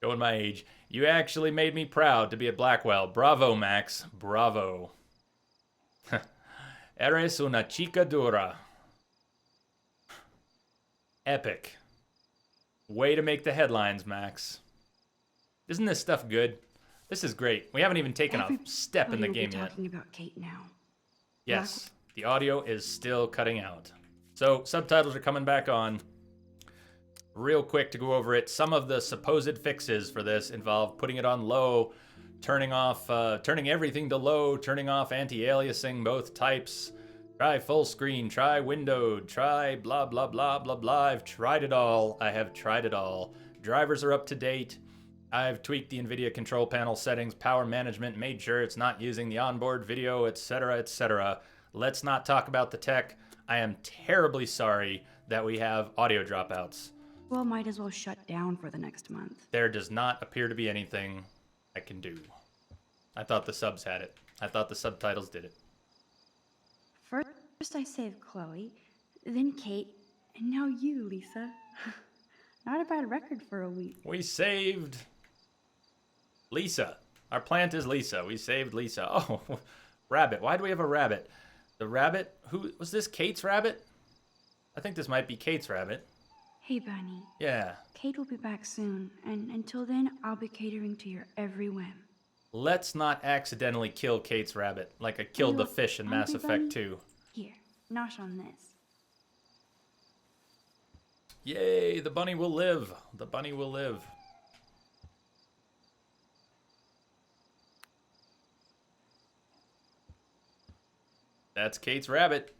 Showing my age. You actually made me proud to be at Blackwell. Bravo, Max. Bravo. Eres una chica dura. Epic. Way to make the headlines, Max. Isn't this stuff good? This is great. We haven't even taken a step in the game yet. Talking about Kate now. Yes, the audio is still cutting out. So subtitles are coming back on. Real quick to go over it. Some of the supposed fixes for this involve putting it on low, turning everything to low, turning off anti-aliasing both types. Try full screen, try windowed, try blah blah blah blah blah. I've tried it all. I have tried it all. Drivers are up to date. I've tweaked the NVIDIA control panel settings, power management, made sure it's not using the onboard video, etc., etc. Let's not talk about the tech. I am terribly sorry that we have audio dropouts. Well, might as well shut down for the next month. There does not appear to be anything I can do. I thought the subs had it. I thought the subtitles did it. First I saved Chloe, then Kate, and now you, Lisa. Not a bad record for a week. We saved Lisa. Our plant is Lisa. We saved Lisa. Oh, rabbit. Why do we have a rabbit? The rabbit? Who was this? Kate's rabbit? I think this might be Kate's rabbit. Hey, Bunny. Yeah. Kate will be back soon, and until then, I'll be catering to your every whim. Let's not accidentally kill Kate's rabbit like I killed the fish in Mass Effect 2. Here, nosh on this. Yay, the bunny will live. The bunny will live. That's Kate's rabbit.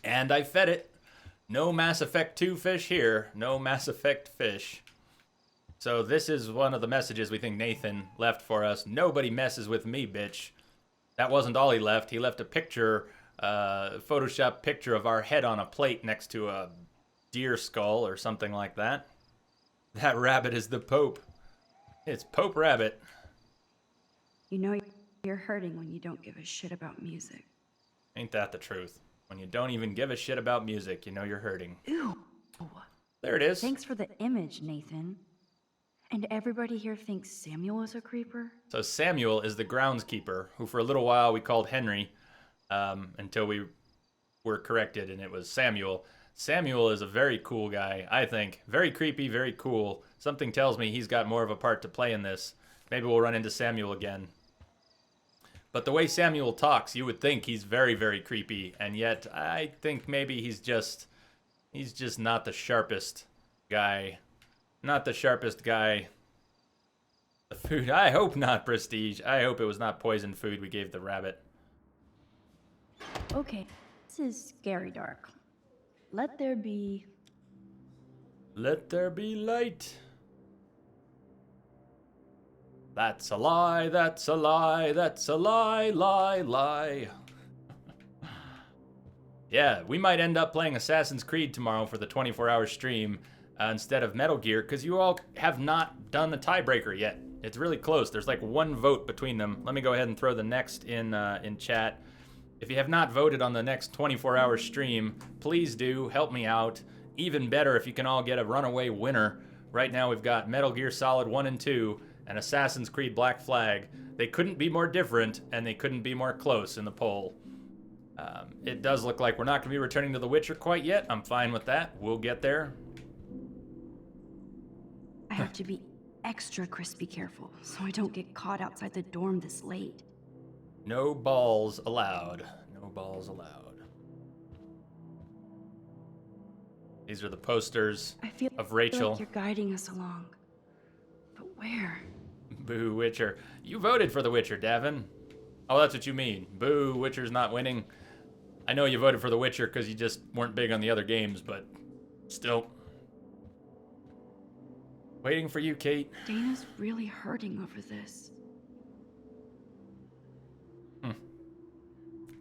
And I fed it. No Mass Effect 2 fish here. No Mass Effect fish. So this is one of the messages we think Nathan left for us. Nobody messes with me, bitch. That wasn't all he left. He left a picture, Photoshop picture of our head on a plate next to a deer skull or something like that. That rabbit is the Pope. It's Pope Rabbit. You know you're hurting when you don't give a shit about music. Ain't that the truth? When you don't even give a shit about music, you know you're hurting. Ew. There it is. Thanks for the image, Nathan. And everybody here thinks Samuel is a creeper? So Samuel is the groundskeeper, who for a little while we called Henry, until we were corrected and it was Samuel. Samuel is a very cool guy, I think. Very creepy, very cool. Something tells me he's got more of a part to play in this. Maybe we'll run into Samuel again. But the way Samuel talks, you would think he's very, very creepy, and yet I think maybe he's just not the sharpest guy. Not the sharpest guy. The food, I hope not, Prestige. I hope it was not poisoned food we gave the rabbit. Okay, this is scary dark. Let there be... Let there be light. That's a lie, that's a lie, that's a lie, lie, lie. Yeah, we might end up playing Assassin's Creed tomorrow for the 24-hour stream instead of Metal Gear, because you all have not done the tiebreaker yet. It's really close. There's like one vote between them. Let me go ahead and throw the next in chat. If you have not voted on the next 24-hour stream, please do help me out. Even better if you can all get a runaway winner. Right now we've got Metal Gear Solid 1 and 2 and Assassin's Creed Black Flag. They couldn't be more different, and they couldn't be more close in the poll. It does look like we're not going to be returning to The Witcher quite yet. I'm fine with that. We'll get there. I have to be extra crispy careful so I don't get caught outside the dorm this late. No balls allowed. No balls allowed. These are the posters of Rachel. Like you're guiding us along. But where? Boo, Witcher. You voted for The Witcher, Davin. Oh, that's what you mean. Boo, Witcher's not winning. I know you voted for The Witcher because you just weren't big on the other games, but still. Waiting for you, Kate. Dana's really hurting over this.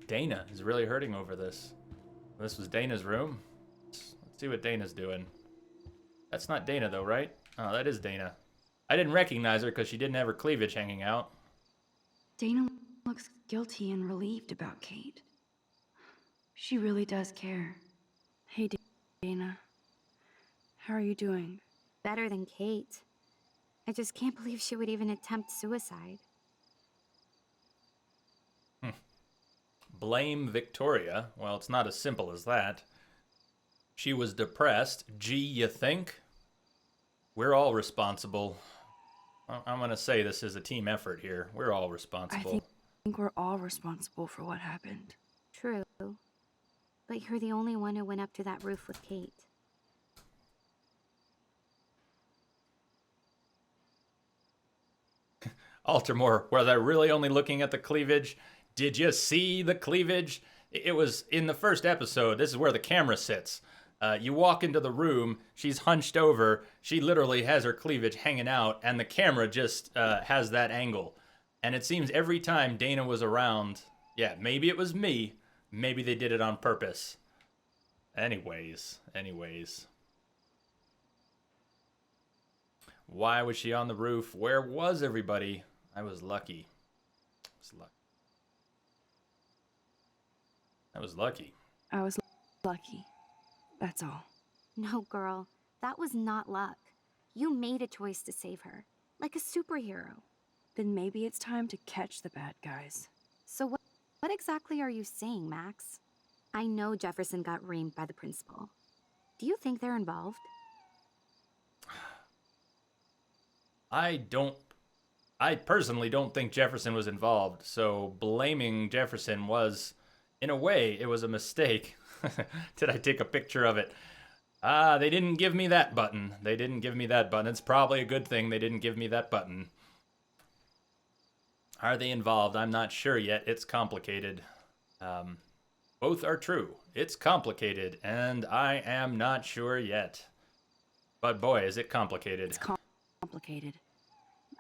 Dana is really hurting over this. This was Dana's room. Let's see what Dana's doing. That's not Dana though, right? Oh, that is Dana. I didn't recognize her because she didn't have her cleavage hanging out. Dana looks guilty and relieved about Kate. She really does care. Hey, Dana. How are you doing? Better than Kate. I just can't believe she would even attempt suicide. Blame Victoria. Well, it's not as simple as that. She was depressed. Gee, you think? We're all responsible. I'm gonna say this is a team effort here. We're all responsible. I think we're all responsible for what happened. True. But you're the only one who went up to that roof with Kate. Altamore, was I really only looking at the cleavage? Did you see the cleavage? It was in the first episode. This is where the camera sits. You walk into the room, she's hunched over, she literally has her cleavage hanging out, and the camera just has that angle. And it seems every time Dana was around, yeah, maybe it was me, maybe they did it on purpose. Anyways. Why was she on the roof? Where was everybody? I was lucky. I was lucky. I was lucky. That's all. No, girl. That was not luck. You made a choice to save her. Like a superhero. Then maybe it's time to catch the bad guys. So what exactly are you saying, Max? I know Jefferson got reamed by the principal. Do you think they're involved? I personally don't think Jefferson was involved, so blaming Jefferson was, in a way, it was a mistake. Did I take a picture of it? They didn't give me that button. It's probably a good thing they didn't give me that button. Are they involved? I'm not sure yet. It's complicated. Both are true. It's complicated, and I am not sure yet. But boy, is it complicated. It's complicated.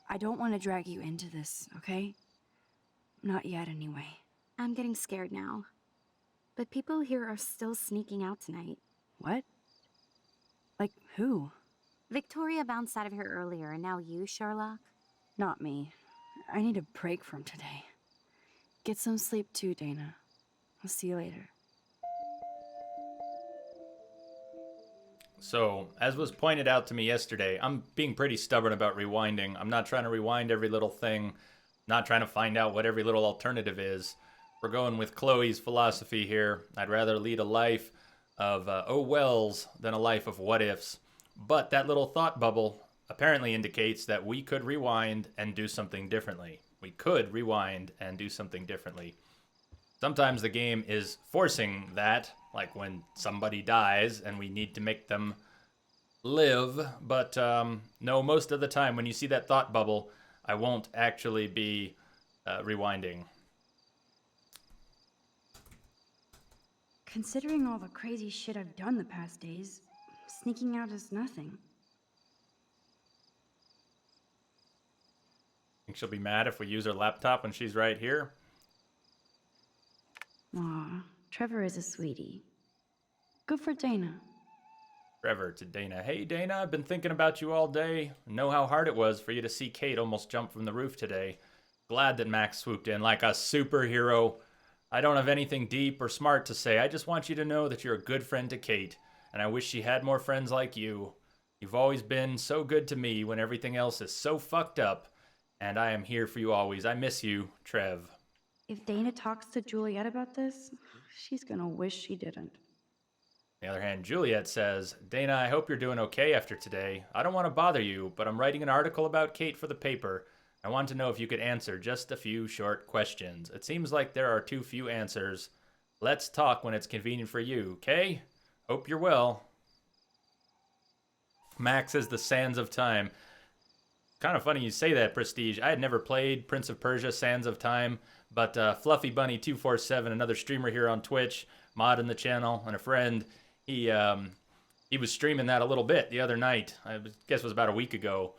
I don't want to drag you into this, okay? Not yet, anyway. I'm getting scared now. But people here are still sneaking out tonight. What? Like who? Victoria bounced out of here earlier, and now you, Sherlock? Not me. I need a break from today. Get some sleep too, Dana. I'll see you later. So, as was pointed out to me yesterday, I'm being pretty stubborn about rewinding. I'm not trying to rewind every little thing, not trying to find out what every little alternative is. We're going with Chloe's philosophy here. I'd rather lead a life of oh wells than a life of what ifs. But that little thought bubble apparently indicates that we could rewind and do something differently. Sometimes the game is forcing that, like when somebody dies and we need to make them live. But no, most of the time when you see that thought bubble, I won't actually be rewinding. Considering all the crazy shit I've done the past days, sneaking out is nothing. Think she'll be mad if we use her laptop when she's right here? Aw, Trevor is a sweetie. Good for Dana. Trevor to Dana. Hey Dana, I've been thinking about you all day. Know how hard it was for you to see Kate almost jump from the roof today. Glad that Max swooped in like a superhero. I don't have anything deep or smart to say. I just want you to know that you're a good friend to Kate, and I wish she had more friends like you. You've always been so good to me when everything else is so fucked up, and I am here for you always. I miss you, Trev. If Dana talks to Juliet about this, she's gonna wish she didn't. On the other hand, Juliet says, Dana, I hope you're doing okay after today. I don't want to bother you, but I'm writing an article about Kate for the paper. I want to know if you could answer just a few short questions. It seems like there are too few answers. Let's talk when it's convenient for you, okay? Hope you're well. Max is the Sands of Time. Kind of funny you say that, Prestige. I had never played Prince of Persia Sands of Time, but Fluffy Bunny 247, another streamer here on Twitch, mod in the channel, and a friend, he was streaming that a little bit the other night. I guess it was about a week ago.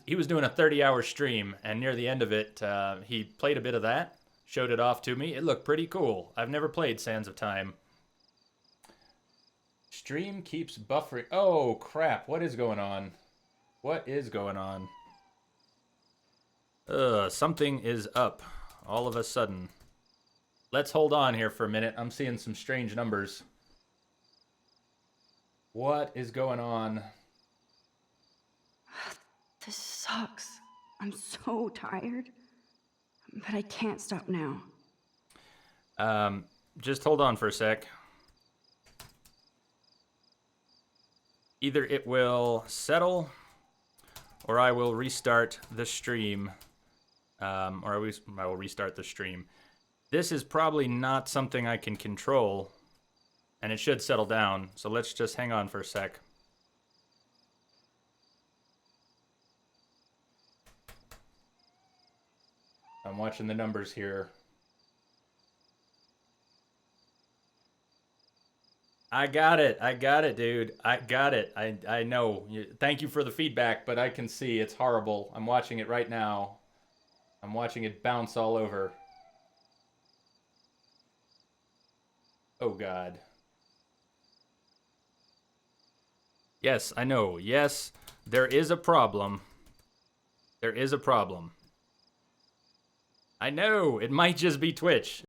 He was doing a 30-hour stream, and near the end of it, he played a bit of that, showed it off to me. It looked pretty cool. I've never played Sands of Time. Stream keeps buffering. Oh, crap. What is going on? What is going on? Something is up all of a sudden. Let's hold on here for a minute. I'm seeing some strange numbers. What is going on? This sucks. I'm so tired. But I can't stop now. Just hold on for a sec. Either it will settle, or I will restart the stream. I will restart the stream. This is probably not something I can control, and it should settle down. So let's just hang on for a sec. I'm watching the numbers here. I got it, dude. I got it. I know. Thank you for the feedback, but I can see it's horrible. I'm watching it right now. I'm watching it bounce all over. Oh, God. Yes, I know. Yes, there is a problem. There is a problem. I know. It might just be Twitch.